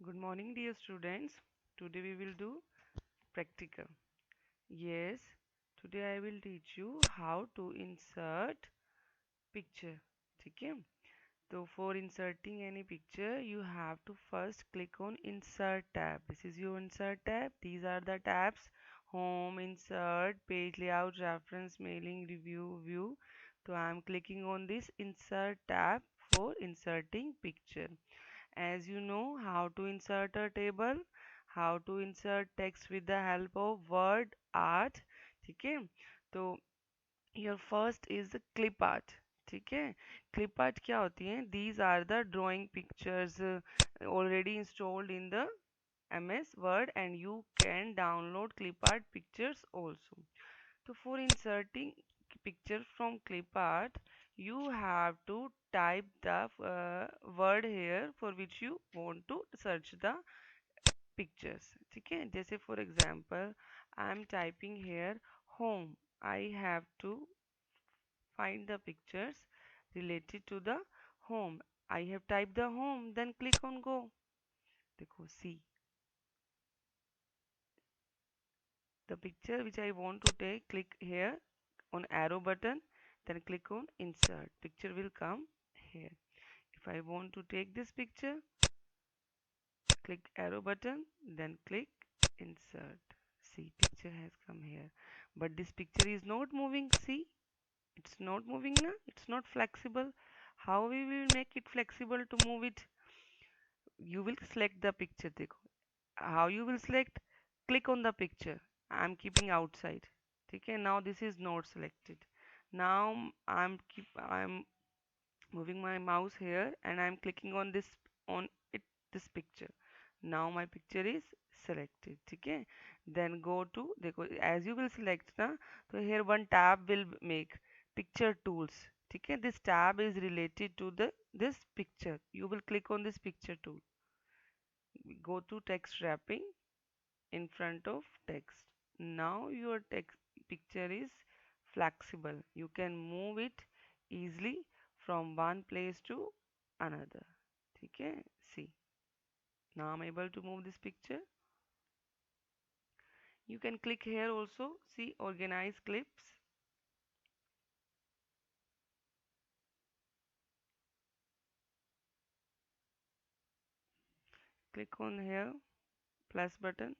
Good morning, dear students. Today we will do practical. Yes, today I will teach you how to insert picture. ठीक है? So for inserting any picture, you have to first click on Insert tab. This is your Insert tab. These are the tabs: Home, Insert, Page Layout, Reference, Mailing, Review, View. So I am clicking on this Insert tab for inserting picture. As you know how to insert a table, how to insert text with the help of word art. ठीक है? तो your first is the clip art. ठीक है? Clip art क्या होती है? These are the drawing pictures already installed in the MS Word, and you can download clip art pictures also. So for inserting picture from clip art, you have to type the word here for which you want to search the pictures. ठीक है? जैसे for example, I am typing here home. I have to find the pictures related to the home. I have typed the home, then click on go. देखो, see the picture which I want to take. Click here on arrow button, then click on insert. Picture will come here. If I want to take this picture, click arrow button, then click insert. See, picture has come here, but this picture is not moving. See, it's not moving now. It's not flexible. How we will make it flexible to move it? You will select the picture. देखो, how you will select? Click on the picture. I'm keeping outside. Okay, now this is not selected. Now I'm moving my mouse here and I'm clicking on this picture. Now my picture is selected. Okay, then go to देखो, as you will select ना, so here one tab will make picture tools. Okay, this tab is related to this picture. You will click on this picture tool. Go to text wrapping in front of text. Now your text picture is flexible. You can move it easily from one place to another. Okay, see. Now I'm able to move this picture. You can click here also. See, organize clips. Click on here, plus button.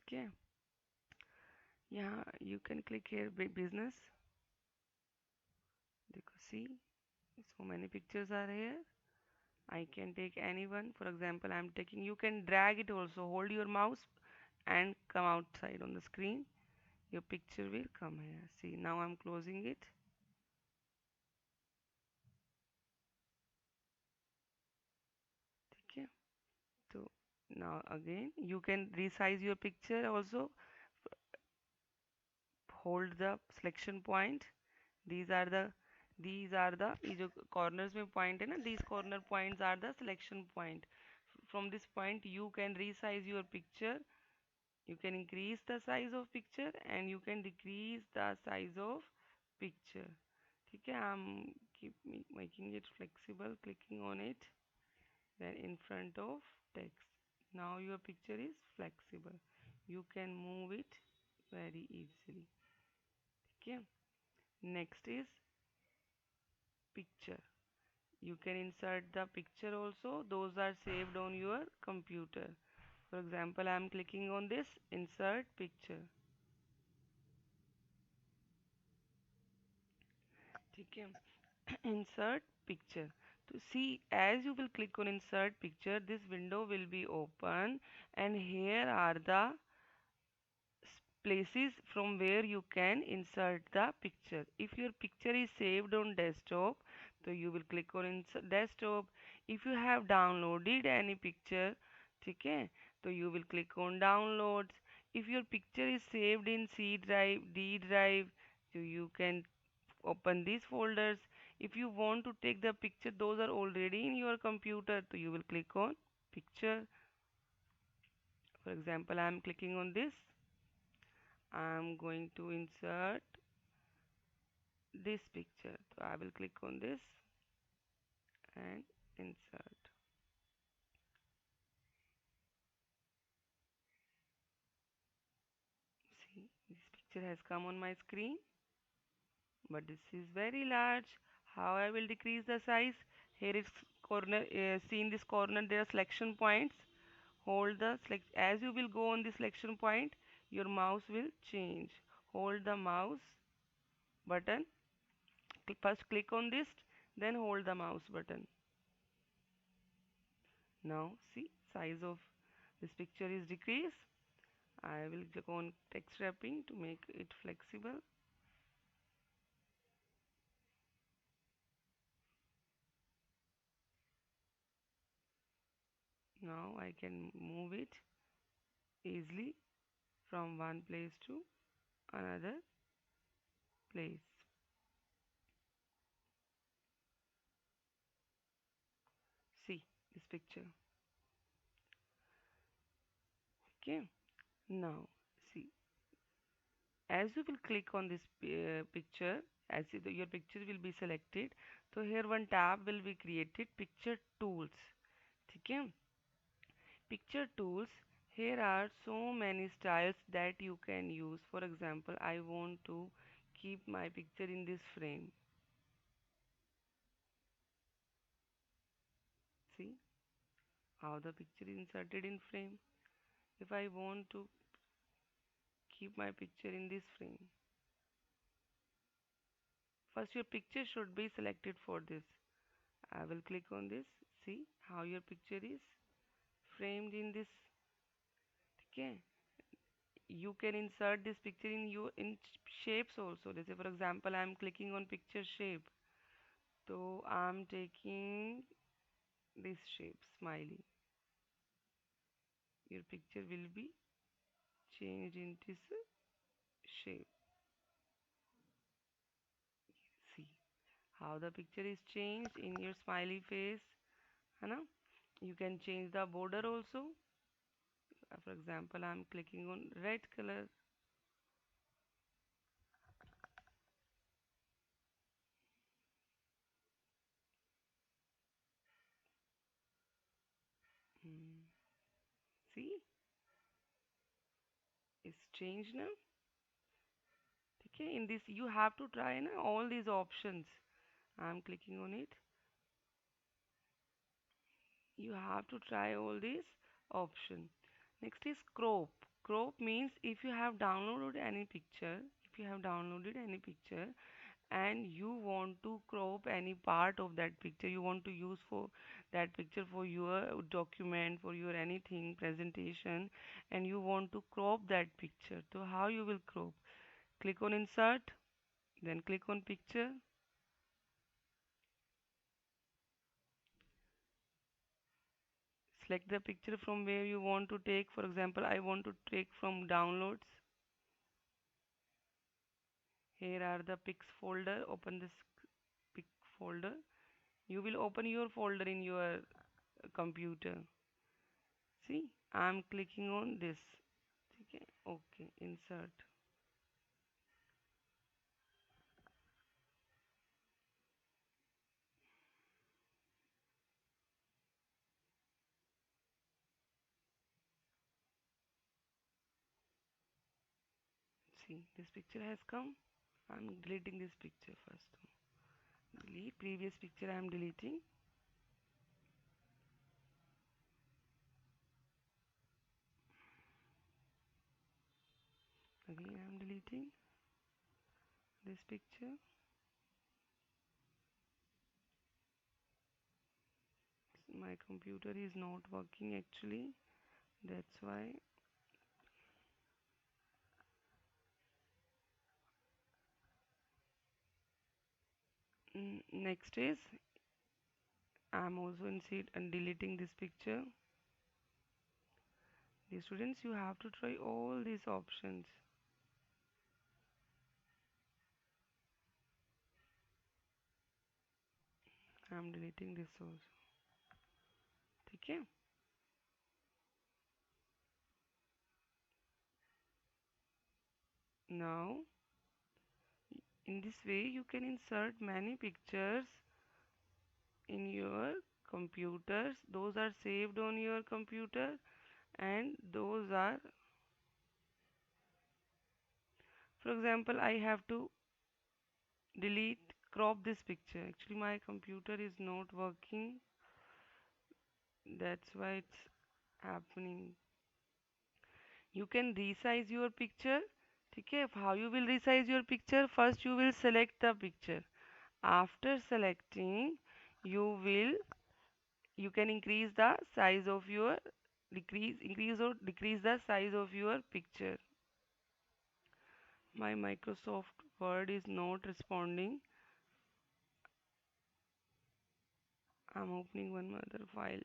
Okay. Yeah, you can click here business. See, so many pictures are here. I can take anyone. For example, I'm taking, you can drag it also. Hold your mouse and come outside on the screen. Your picture will come here. See, now I'm closing it. Okay. So now again, you can resize your picture also. Hold the selection point. These are the ये जो corners में point है ना, these corner points are the selection point. From this point, you can resize your picture. You can increase the size of picture and you can decrease the size of picture. ठीक है? I'm making it flexible, clicking on it, then in front of text. Now your picture is flexible. You can move it very easily. Okay. Next is picture. You can insert the picture also. Those are saved on your computer. For example, I am clicking on this insert picture. ठीक है? Insert picture. To see, as you will click on insert picture, this window will be open, and here are the places from where you can insert the picture. If your picture is saved on desktop, so you will click on insert desktop. If you have downloaded any picture, ठीक है, so you will click on downloads. If your picture is saved in C drive, D drive, so you can open these folders. If you want to take the picture, those are already in your computer, so you will click on picture. For example, I am clicking on this. I am going to insert this picture. So I will click on this and insert. See, this picture has come on my screen, but this is very large. How I will decrease the size? Here is corner. See in this corner there are selection points. Hold the select as you will go on the selection point, your mouse will change. Hold the mouse button. First click on this, then hold the mouse button. Now see size of this picture is decreased. I will click on text wrapping to make it flexible. Now I can move it easily from one place to another place. See this picture. Okay. Now see as you will click on this picture, as your picture will be selected, so here one tab will be created, picture tools. Okay. Picture tools, here are so many styles that you can use. For example, I want to keep my picture in this frame. See how the picture is inserted in frame. If I want to keep my picture in this frame, first your picture should be selected for this. I will click on this. See how your picture is framed in this. Okay, you can insert this picture in your in shapes also. Let's say for example I am clicking on picture shape, so I am taking this shape smiley. Your picture will be changed in this shape. See how the picture is changed in your smiley face. Hana? You can change the border also. For example, I am clicking on red color. Hmm. See, it's changed now. Okay, in this you have to try na, all these options. I am clicking on it. You have to try all these options. Next is crop. Crop means if you have downloaded any picture, and you want to crop any part of that picture, you want to use for that picture for your document, for your anything presentation, and you want to crop that picture, so how you will crop? Click on insert, then click on picture, select the picture from where you want to take. For example, I want to take from downloads. Here are the pics folder. Open this pic folder. You will open your folder in your computer. See, I'm clicking on this. Okay, okay, insert. See, this picture has come. I'm deleting this picture first. Delete previous picture. I'm deleting. Again, I'm deleting this picture. My computer is not working actually. That's why. Next is I'm also insert and deleting this picture. The students, you have to try all these options. I'm deleting this also. Okay. Now in this way you can insert many pictures in your computers. Those are saved on your computer, and those are, for example, I have to delete crop this picture. Actually my computer is not working, that's why it's happening. You can resize your picture. Okay, how you will resize your picture? First you will select the picture. After selecting, you will, you can increase the size of your, increase or decrease the size of your picture. My Microsoft Word is not responding. I'm opening one other file.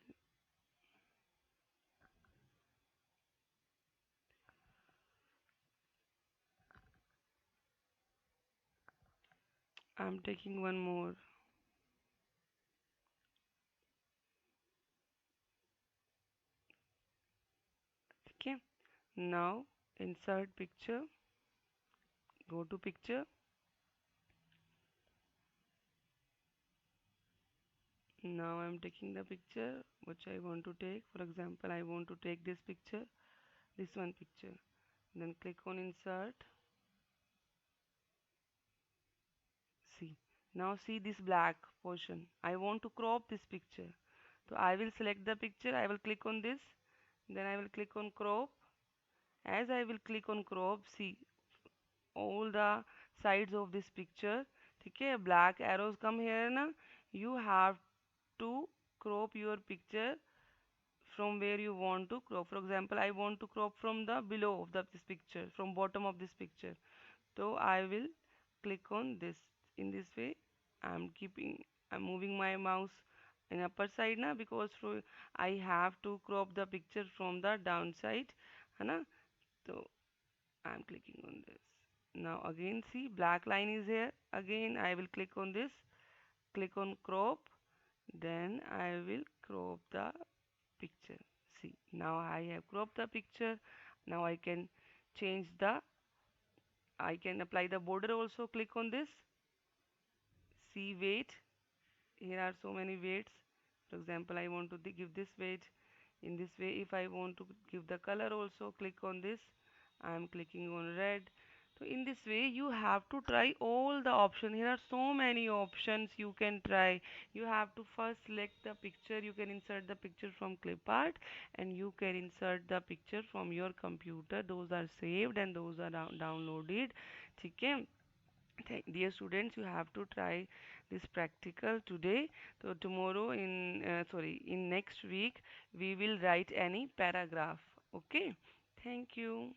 I'm taking one more. Okay, now insert picture. Go to picture. Now I'm taking the picture which I want to take. For example, I want to take this picture, this one picture. Then click on insert. See, now see this black portion. I want to crop this picture. So I will select the picture. I will click on this. Then I will click on crop. As I will click on crop, see all the sides of this picture. Okay, black arrows come here na. You have to crop your picture from where you want to crop. For example, I want to crop from the below of this picture, from bottom of this picture. So I will click on this. In this way I'm moving my mouse in upper side now, because I have to crop the picture from the downside, है ना? So I'm clicking on this. Now again see black line is here. Again I will click on this, click on crop, then I will crop the picture. See, now I have cropped the picture. Now change the I can apply the border also. Click on this. See weight. Here are so many weights. For example, I want to give this weight. In this way, if I want to give the color also, click on this. I am clicking on red. So in this way you have to try all the options. Here are so many options you can try. You have to first select the picture. You can insert the picture from clipart, and you can insert the picture from your computer. Those are saved and those are downloaded. Okay. Dear students, you have to try this practical today. So tomorrow in next week we will write any paragraph. Okay. Thank you.